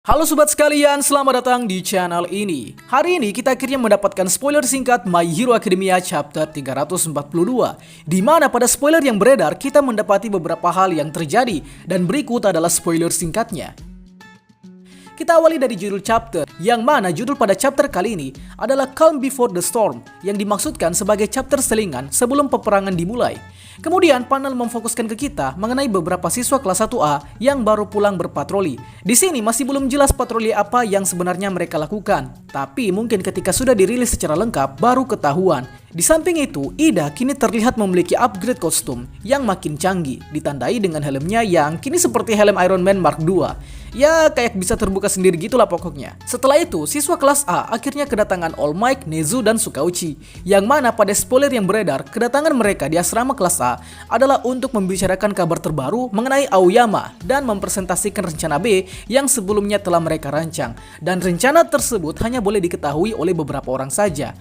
Halo sobat sekalian, selamat datang di channel ini. Hari ini kita akhirnya mendapatkan spoiler singkat My Hero Academia chapter 342, di mana pada spoiler yang beredar kita mendapati beberapa hal yang terjadi, dan berikut adalah spoiler singkatnya. Kita awali dari judul chapter, yang mana judul pada chapter kali ini adalah Calm Before the Storm, yang dimaksudkan sebagai chapter selingan sebelum peperangan dimulai. Kemudian panel memfokuskan ke kita mengenai beberapa siswa kelas 1A yang baru pulang berpatroli. Di sini masih belum jelas patroli apa yang sebenarnya mereka lakukan, tapi mungkin ketika sudah dirilis secara lengkap baru ketahuan. Di samping itu, Ida kini terlihat memiliki upgrade kostum yang makin canggih, ditandai dengan helmnya yang kini seperti helm Iron Man Mark II. Ya, kayak bisa terbuka sendiri gitulah pokoknya. Setelah itu, siswa kelas A akhirnya kedatangan All Might, Nezu, dan Sukauchi. Yang mana pada spoiler yang beredar, kedatangan mereka di asrama kelas A adalah untuk membicarakan kabar terbaru mengenai Aoyama dan mempresentasikan rencana B yang sebelumnya telah mereka rancang. Dan rencana tersebut hanya boleh diketahui oleh beberapa orang saja.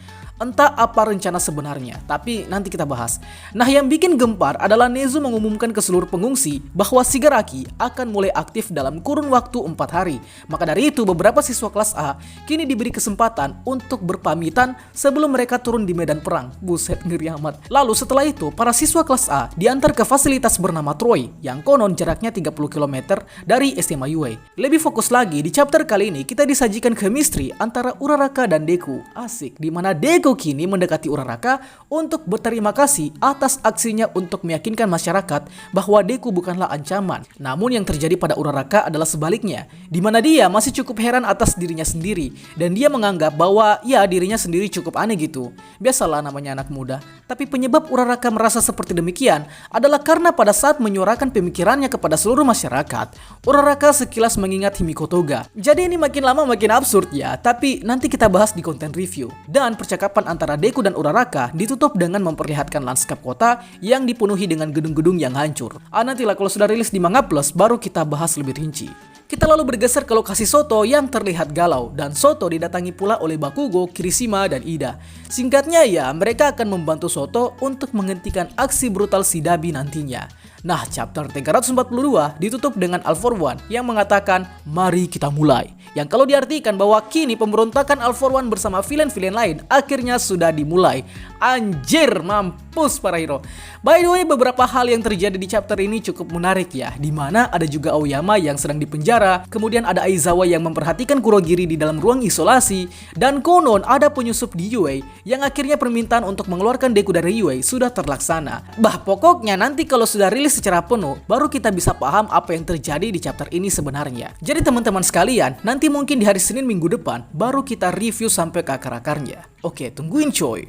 Entah apa rencana sebenarnya, tapi nanti kita bahas. Nah, yang bikin gempar adalah Nezu mengumumkan ke seluruh pengungsi bahwa Shigaraki akan mulai aktif dalam kurun waktu 4 hari. Maka dari itu, beberapa siswa kelas A kini diberi kesempatan untuk berpamitan sebelum mereka turun di medan perang. Buset, ngeri amat. Lalu setelah itu, para siswa kelas A diantar ke fasilitas bernama Troy, yang konon jaraknya 30 km dari SMA UA. Lebih fokus lagi, di chapter kali ini kita disajikan chemistry antara Uraraka dan Deku. Asik, dimana Deku kini mendekati Uraraka untuk berterima kasih atas aksinya untuk meyakinkan masyarakat bahwa Deku bukanlah ancaman. Namun yang terjadi pada Uraraka adalah sebaliknya, di mana dia masih cukup heran atas dirinya sendiri dan dia menganggap bahwa ya dirinya sendiri cukup aneh gitu. Biasalah namanya anak muda. Tapi penyebab Uraraka merasa seperti demikian adalah karena pada saat menyuarakan pemikirannya kepada seluruh masyarakat, Uraraka sekilas mengingat Himiko Toga. Jadi ini makin lama makin absurd ya, tapi nanti kita bahas di konten review. Dan percakapan antara Deku dan Uraraka ditutup dengan memperlihatkan lanskap kota yang dipenuhi dengan gedung-gedung yang hancur. Nantilah kalau sudah rilis di Manga Plus baru kita bahas lebih rinci. Kita lalu bergeser ke lokasi Soto yang terlihat galau, dan Soto didatangi pula oleh Bakugo, Kirishima, dan Ida. Singkatnya ya, mereka akan membantu Soto untuk menghentikan aksi brutal si Dabi nantinya. Nah, chapter 342 ditutup dengan All For One yang mengatakan, "Mari kita mulai." Yang kalau diartikan bahwa kini pemberontakan All For One bersama villain-villain lain akhirnya sudah dimulai. Anjir, mampus para hero. By the way, beberapa hal yang terjadi di chapter ini cukup menarik ya, dimana ada juga Aoyama yang sedang dipenjara, kemudian ada Aizawa yang memperhatikan Kurogiri di dalam ruang isolasi, dan konon ada penyusup di UA yang akhirnya permintaan untuk mengeluarkan Deku dari UA sudah terlaksana. Pokoknya nanti kalau sudah rilis secara penuh, baru kita bisa paham apa yang terjadi di chapter ini sebenarnya. Jadi teman-teman sekalian, nanti mungkin di hari Senin minggu depan, baru kita review sampai ke akar-akarnya. Oke, tungguin coy.